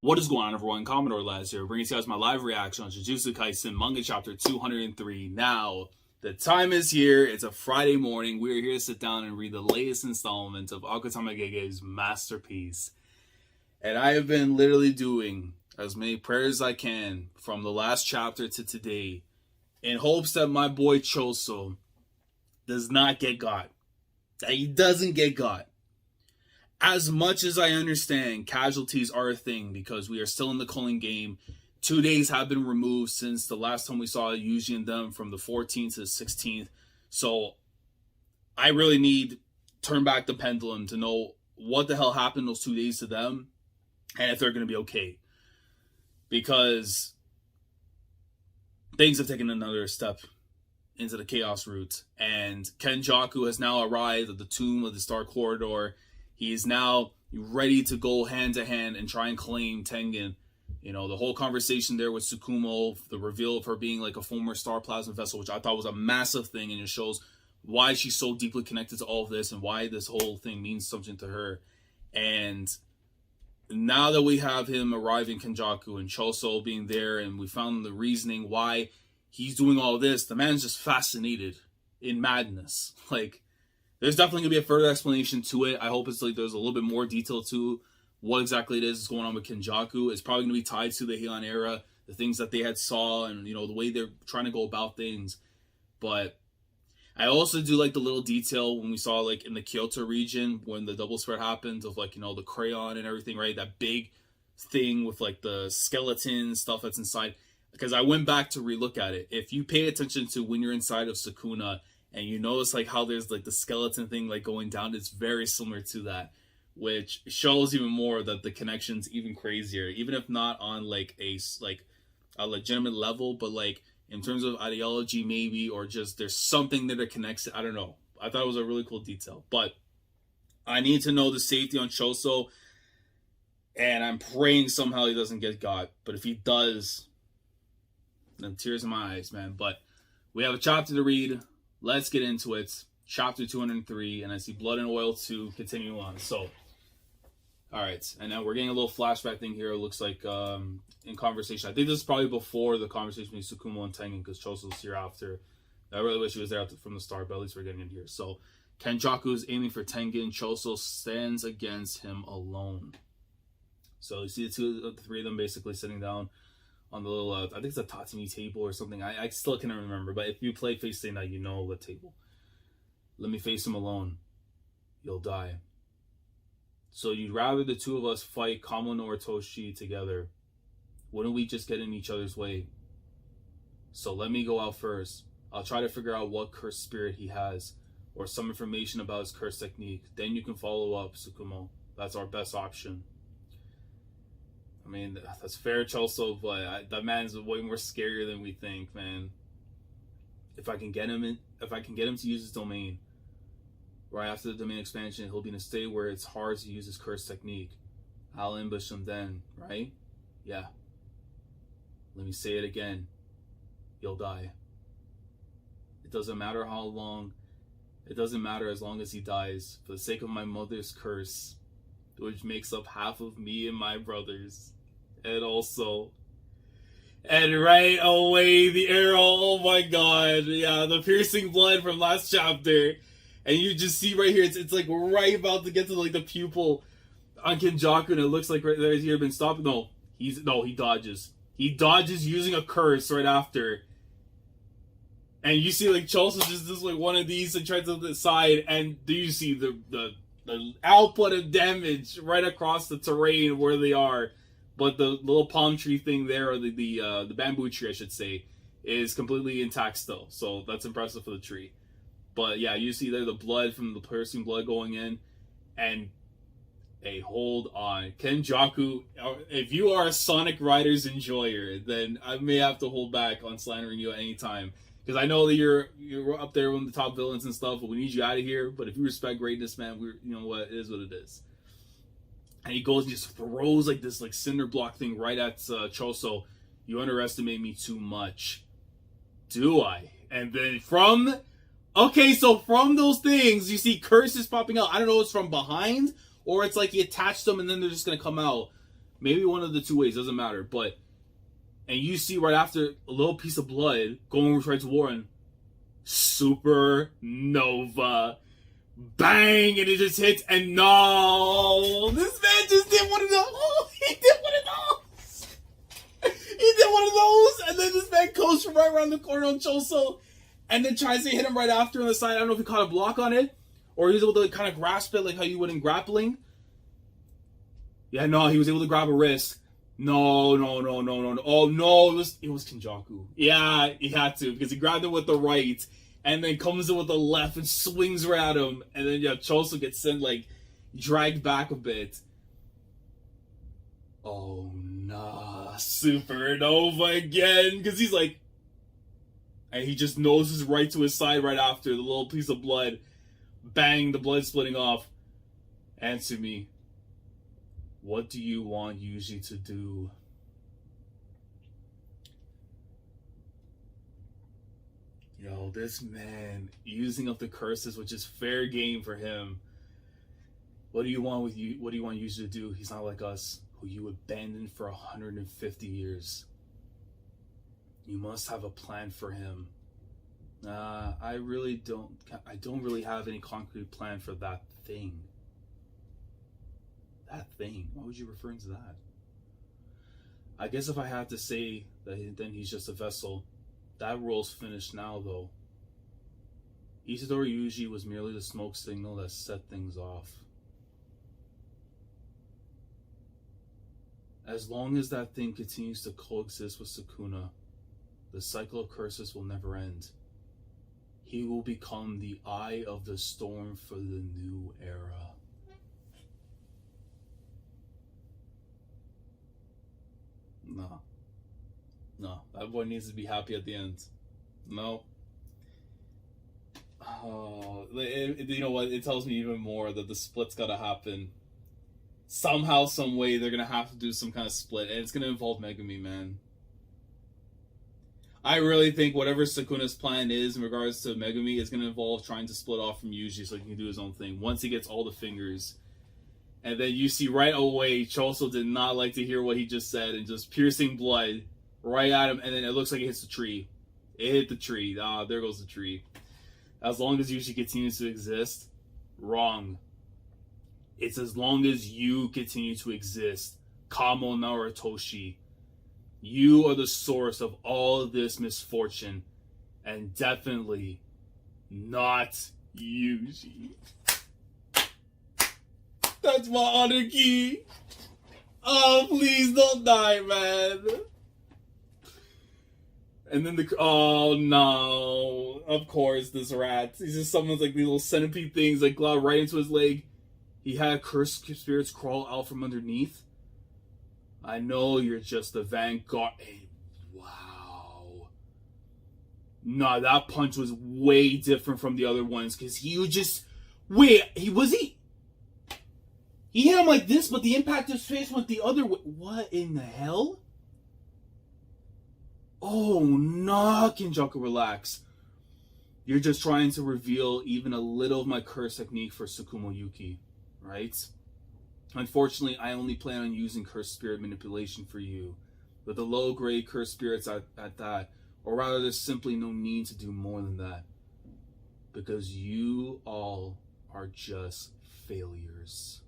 What is going on, everyone? Commodore Laz here, bringing you guys my live reaction on Jujutsu Kaisen manga chapter 203. Now, the time is here. It's a Friday morning. We're here to sit down and read the latest installment of Akutama Gege's masterpiece. And I have been literally doing as many prayers as I can from the last chapter to today in hopes that my boy Choso does not get got. That he doesn't get got. As much as I understand, casualties are a thing because we are still in the Culling game. 2 days have been removed since the last time we saw Yuji and them from the 14th to the 16th. So I really need to turn back the pendulum to know what the hell happened those 2 days to them and if they're going to be okay. Because things have taken another step into the chaos route. And Kenjaku has now arrived at the tomb of the Star Corridor. He is now ready to go hand to hand and try and claim Tengen. You know, the whole conversation there with Tsukumo, the reveal of her being like a former Star Plasma vessel, which I thought was a massive thing, and it shows why she's so deeply connected to all of this and why this whole thing means something to her. And now that we have him arriving, Kenjaku and Choso being there, and we found the reasoning why he's doing all this, the man's just fascinated in madness. Like, there's definitely going to be a further explanation to it. I hope it's like there's a little bit more detail to what exactly it is that's going on with Kenjaku. It's probably going to be tied to the Heian era, the things that they had saw, and, you know, the way they're trying to go about things. But I also do like the little detail when we saw, like, in the Kyoto region, when the double spread happened, of, like, you know, the crayon and everything, right? That big thing with, like, the skeleton stuff that's inside. Because I went back to relook at it. If you pay attention to when you're inside of Sukuna, and you notice like how there's like the skeleton thing like going down, it's very similar to that, which shows even more that the connection's even crazier, even if not on like a legitimate level, but like in terms of ideology maybe, or just there's something that connects it. I don't know. I thought it was a really cool detail, but I need to know the safety on Choso, and I'm praying somehow he doesn't get got. But if he does, then tears in my eyes, man. But we have a chapter to read. Let's get into it. Chapter 203, and I see Blood and Oil 2 continuing on. So, alright. And now we're getting a little flashback thing here. It looks like in conversation. I think this is probably before the conversation between Tsukumo and Tengen, because Choso's here after. I really wish he was there from the start, but at least we're getting in here. So, Kenjaku is aiming for Tengen. Choso stands against him alone. So, you see the three of them basically sitting down on the little, I think it's a Tatami table or something. I still can't remember, but if you play Face Day Night, you know the table. Let me face him alone. You'll die. So you'd rather the two of us fight Commodore Toshi together. Wouldn't we just get in each other's way? So let me go out first. I'll try to figure out what cursed spirit he has, or some information about his curse technique. Then you can follow up, Tsukumo. That's our best option. I mean, that's fair, Choso, but that man's way more scarier than we think, man. If I can get him to use his domain, right after the domain expansion, he'll be in a state where it's hard to use his curse technique. I'll ambush him then, right? Yeah. Let me say it again. You'll die. It doesn't matter how long. It doesn't matter as long as he dies. For the sake of my mother's curse, which makes up half of me and my brothers. And also, and right away the arrow, oh my god, yeah, the piercing blood from last chapter. And you just see right here, it's like right about to get to like the pupil on Kenjaku, and it looks like right there he's been stopped. No, he dodges. He dodges using a curse right after. And you see like Choso just does like one of these and tries to the side, and do you see the output of damage right across the terrain where they are? But the little palm tree thing there, or the bamboo tree, I should say, is completely intact still. So that's impressive for the tree. But yeah, you see there the blood from the piercing blood going in. And, hey, hold on. Kenjaku, if you are a Sonic Riders enjoyer, then I may have to hold back on slandering you at any time. Because I know that you're up there with the top villains and stuff, but we need you out of here. But if you respect greatness, man, you know what, it is what it is. And he goes and just throws like this like cinder block thing right at Choso. You underestimate me too much. Do I? And then from those things, you see curses popping out. I don't know if it's from behind or it's like he attached them and then they're just going to come out. Maybe one of the two ways, doesn't matter. But, and you see right after a little piece of blood going right to Warren, supernova. Bang! And it just hits, and no! This man just did one of those! He did one of those! He did one of those! And then this man goes from right around the corner on Choso, and then tries to hit him right after on the side. I don't know if he caught a block on it, or he was able to kind of grasp it like how you would in grappling. Yeah, no, he was able to grab a wrist. No. Oh, no, it was Kenjaku. Yeah, he had to, because he grabbed it with the right, and then comes in with the left and swings right at him. And then, yeah, Choso gets sent, like, dragged back a bit. Oh, nah. Supernova again. Because he's like... And he just noses right to his side right after. The little piece of blood. Bang, the blood splitting off. Answer me. What do you want Yuji to do? Yo, this man using up the curses, which is fair game for him. What do you want with you? What do you want Yuji to do? He's not like us, who you abandoned for 150 years. You must have a plan for him. I don't really have any concrete plan for that thing. That thing? Why would you refer to that? I guess if I had to say that, then he's just a vessel. That role's finished now, though. Isidori Yuji was merely the smoke signal that set things off. As long as that thing continues to coexist with Sukuna, the cycle of curses will never end. He will become the eye of the storm for the new era. No, that boy needs to be happy at the end. No. Oh, you know what? It tells me even more that the split's gotta happen. Somehow, some way, they're gonna have to do some kind of split, and it's gonna involve Megumi, man. I really think whatever Sukuna's plan is in regards to Megumi is gonna involve trying to split off from Yuji so he can do his own thing once he gets all the fingers. And then you see right away, Choso did not like to hear what he just said, and just piercing blood right at him, and then it looks like it hits the tree. It hit the tree. There goes the tree. As long as Yuji continues to exist, wrong. It's as long as you continue to exist. Kamo Narutoshi. You are the source of all of this misfortune, and definitely not Yuji. That's my aniki. Oh, please don't die, man. And then oh no, of course, this rat. He just summons like these little centipede things like glide right into his leg. He had cursed spirits crawl out from underneath. I know you're just the vanguard. Hey, wow. Nah, that punch was way different from the other ones because he was just... Wait, he hit him like this, but the impact of his face went the other way. What in the hell? Oh, nah, Kenjaku, relax. You're just trying to reveal even a little of my curse technique for Tsukumo Yuki, right? Unfortunately, I only plan on using cursed spirit manipulation for you. With the low-grade cursed spirits at that, or rather there's simply no need to do more than that. Because you all are just failures.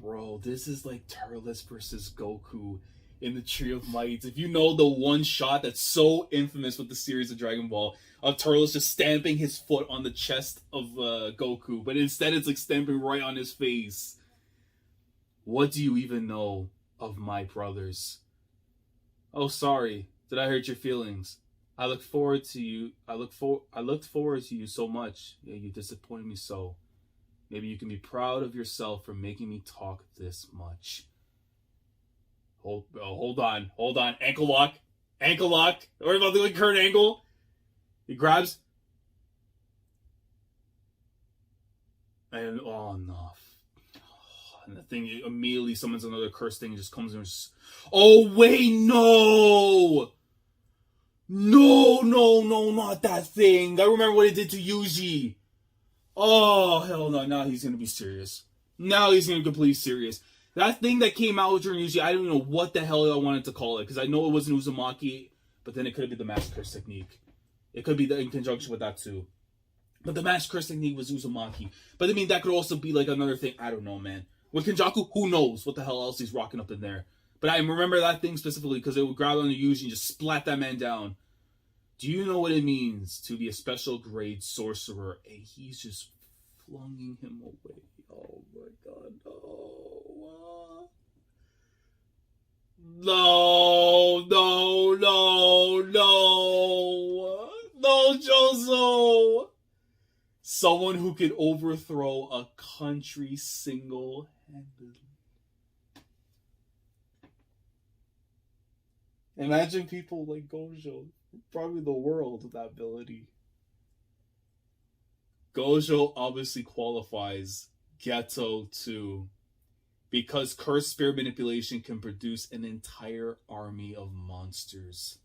Bro, this is like Turles versus Goku in the Tree of Might. If you know the one shot that's so infamous with the series of Dragon Ball, of Turles just stamping his foot on the chest of Goku, but instead it's like stamping right on his face. What do you even know of my brothers? Oh, sorry. Did I hurt your feelings? I looked forward to you. I looked forward to you so much. Yeah, you disappointed me so. Maybe you can be proud of yourself for making me talk this much. Hold on. Ankle lock. Worry about the current angle. He grabs. And, oh, no. And the thing immediately summons another curse thing and just comes in and just... Oh, wait, no! No, not that thing. I remember what it did to Yuji. Oh, hell no. Now he's going to be serious. Now he's going to be completely serious. That thing that came out during Yuji, I don't know what the hell I wanted to call it, because I know it wasn't Uzumaki, but then it could have been the Master Curse technique. It could be in conjunction with that too. But the Master Curse technique was Uzumaki. But I mean, that could also be like another thing. I don't know, man. With Kenjaku, who knows what the hell else he's rocking up in there. But I remember that thing specifically because it would grab on the Yuji and just splat that man down. Do you know what it means to be a special grade sorcerer? And he's just flunging him away. Oh my god, no. No, Choso. Someone who can overthrow a country single-handedly. Imagine people like Gojo, probably the world with that ability. Gojo obviously qualifies. Geto too. Because cursed spirit manipulation can produce an entire army of monsters.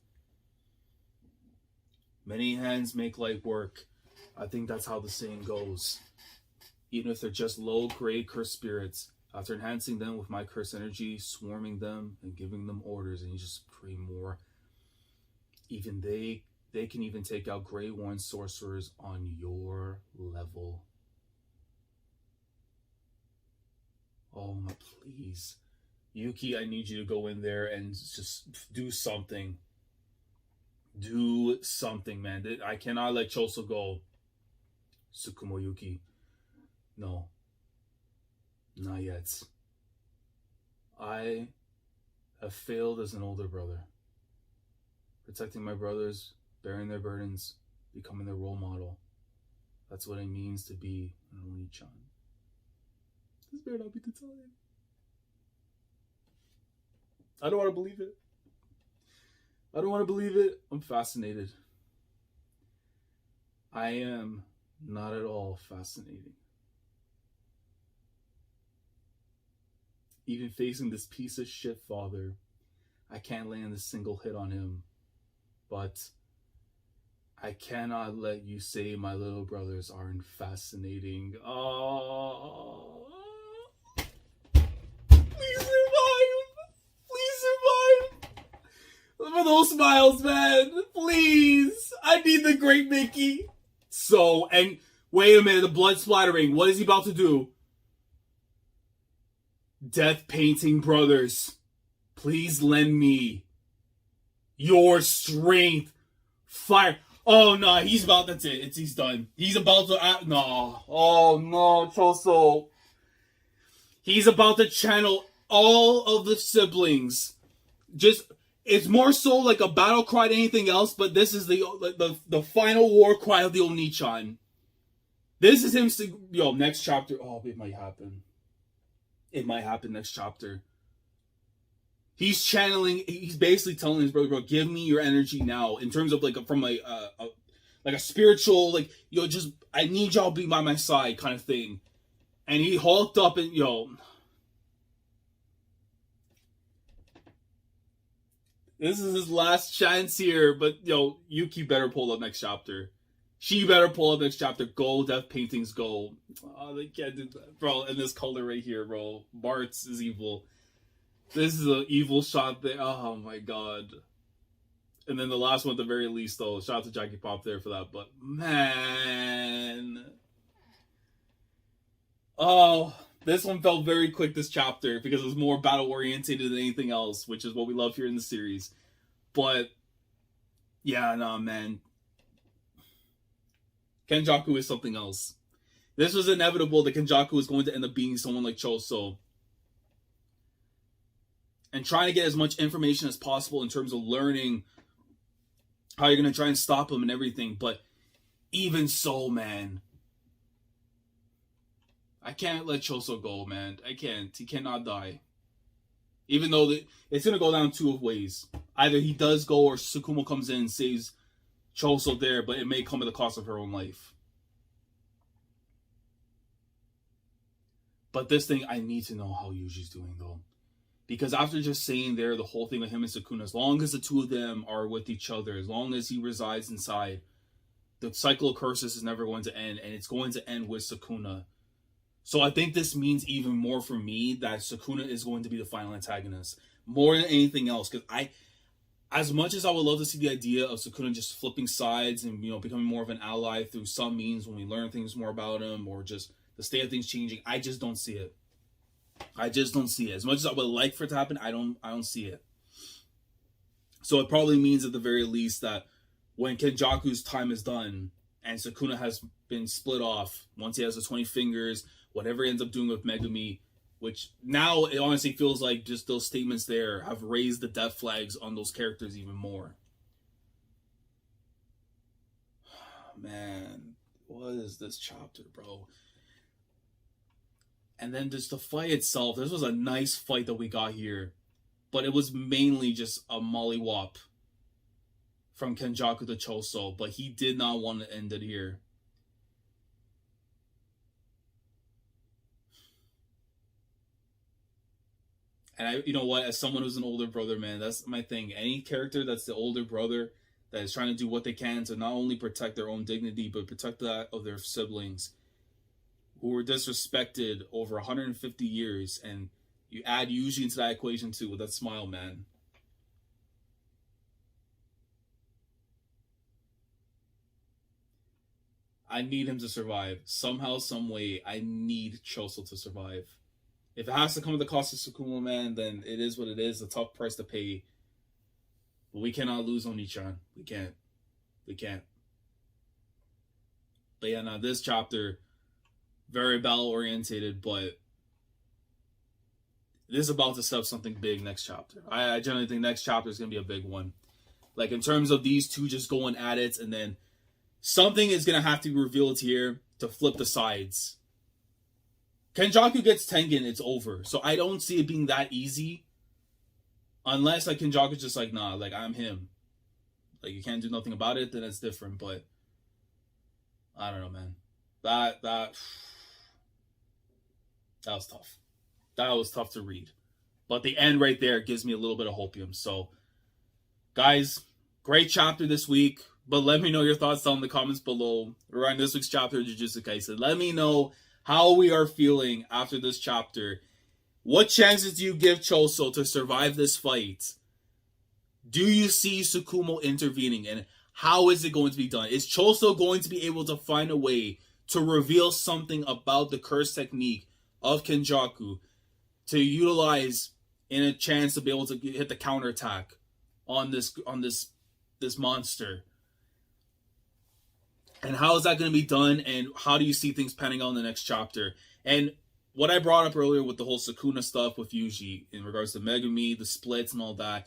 Many hands make light work. I think that's how the saying goes. Even if they're just low-grade cursed spirits, after enhancing them with my curse energy, swarming them, and giving them orders, and you just pray more, even they can even take out grade 1 sorcerers on your level. Oh my, please. Yuki, I need you to go in there and just do something. Do something, man. I cannot let Choso go. Tsukumo Yuki. No. Not yet. I have failed as an older brother. Protecting my brothers, bearing their burdens, becoming their role model. That's what it means to be an Oni-chan. This better not be the time. I don't want to believe it. I don't want to believe it. I'm fascinated. I am not at all fascinating. Even facing this piece of shit father, I can't land a single hit on him. But I cannot let you say my little brothers aren't fascinating. Oh, please survive. Please survive. Look at those smiles, man. Please. I need the great Mickey. So, and wait a minute, the blood splattering. What is he about to do? Death Painting Brothers, please lend me your strength. Fire. Oh no, he's about, that's it. He's done. He's about to, no. Oh no, Choso. He's about to channel all of the siblings. Just, it's more so like a battle cry than anything else, but this is the final war cry of the Oni-chan. This is him, next chapter. Oh, it might happen. It might happen next chapter. He's channeling, he's basically telling his brother, bro, give me your energy now. In terms of from a spiritual, just, I need y'all to be by my side kind of thing. And he hulked up and, this is his last chance here. But, Yuki better pull up next chapter. She better pull up next chapter. Go, Death Paintings, go. Oh, they can't do that. Bro, and this color right here, bro. Bart's is evil. This is an evil shot there. Oh, my God. And then the last one at the very least, though. Shout out to Jackie Pop there for that. But, man. Oh, this one felt very quick, this chapter, because it was more battle-orientated than anything else, which is what we love here in the series. But, yeah, nah, man. Kenjaku is something else. This was inevitable that Kenjaku was going to end up being someone like Choso. And trying to get as much information as possible in terms of learning how you're going to try and stop him and everything. But even so, man, I can't let Choso go, man. I can't. He cannot die. Even though it's going to go down two ways. Either he does go or Tsukumo comes in and saves Choso there, but it may come at the cost of her own life. But this thing, I need to know how Yuji's doing, though. Because after just saying there, the whole thing with him and Sukuna, as long as the two of them are with each other, as long as he resides inside, the cycle of curses is never going to end, and it's going to end with Sukuna. So I think this means even more for me that Sukuna is going to be the final antagonist more than anything else. Because as much as I would love to see the idea of Sukuna just flipping sides and, you know, becoming more of an ally through some means when we learn things more about him, or just the state of things changing, I just don't see it. I just don't see it. As much as I would like for it to happen, I don't see it. So it probably means at the very least that when Kenjaku's time is done and Sukuna has been split off, once he has the 20 fingers, whatever he ends up doing with Megumi, which now it honestly feels like just those statements there have raised the death flags on those characters even more. Man, what is this chapter, bro? And then just the fight itself. This was a nice fight that we got here, but it was mainly just a mollywop from Kenjaku to Choso, but he did not want to end it here. And you know what? As someone who's an older brother, man, that's my thing. Any character that's the older brother that is trying to do what they can to not only protect their own dignity, but protect that of their siblings who were disrespected over 150 years. And you add Yuji into that equation too with that smile, man. I need him to survive. Somehow, some way, I need Choso to survive. If it has to come at the cost of Sukuna, man, then it is what it is. A tough price to pay. But we cannot lose on Nichan. We can't. We can't. But yeah, now this chapter, very battle-orientated, but this is about to set up something big next chapter. I generally think next chapter is going to be a big one. Like, in terms of these two just going at it, and then something is going to have to be revealed here to flip the sides. Kenjaku gets Tengen, it's over. So I don't see it being that easy. Unless, like, Kenjaku's just like, nah, like, I'm him. Like, you can't do nothing about it, then it's different. But I don't know, man. That was tough. That was tough to read. But the end right there gives me a little bit of hopium. So, guys, great chapter this week. But let me know your thoughts down in the comments below regarding this week's chapter of Jujutsu Kaisen. Let me know how we are feeling after this chapter. What chances do you give Choso to survive this fight? Do you see Tsukumo intervening? And how is it going to be done? Is Choso going to be able to find a way to reveal something about the curse technique of Kenjaku to utilize in a chance to be able to hit the counterattack on this monster? And how is that going to be done? And how do you see things panning out in the next chapter? And what I brought up earlier with the whole Sukuna stuff with Yuji in regards to Megumi, the splits and all that.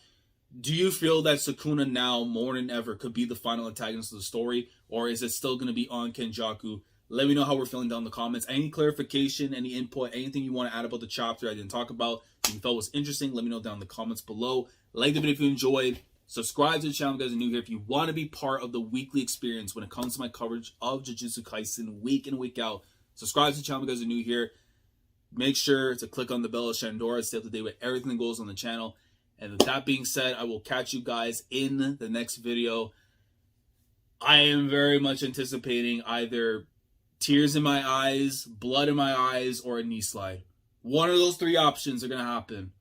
Do you feel that Sukuna now, more than ever, could be the final antagonist of the story? Or is it still going to be on Kenjaku? Let me know how we're feeling down in the comments. Any clarification, any input, anything you want to add about the chapter I didn't talk about, if you felt was interesting, let me know down in the comments below. Like the video if you enjoyed. Subscribe to the channel if you guys are new here. If you want to be part of the weekly experience when it comes to my coverage of Jujutsu Kaisen week in, week out, subscribe to the channel if you guys are new here. Make sure to click on the bell of Shandora to stay up to date with everything that goes on the channel. And with that being said, I will catch you guys in the next video. I am very much anticipating either tears in my eyes, blood in my eyes, or a knee slide. One of those three options are going to happen.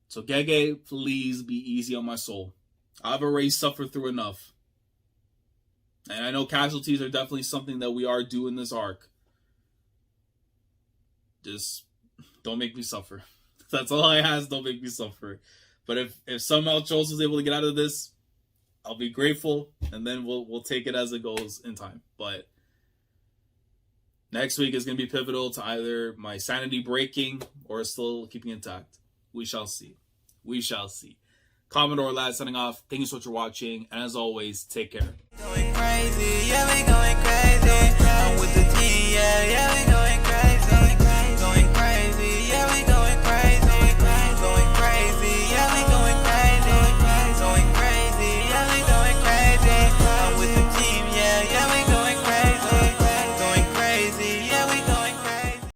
So Gege, please be easy on my soul. I've already suffered through enough. And I know casualties are definitely something that we are doing this arc. Just don't make me suffer. That's all I ask, don't make me suffer. But if somehow Choso was able to get out of this, I'll be grateful, and then we'll take it as it goes in time. But next week is going to be pivotal to either my sanity breaking or still keeping intact. We shall see. We shall see. Commodore lad signing off. Thank you so much for watching. And as always, take care. Going crazy, yeah, we going crazy. I'm with the team, yeah, yeah.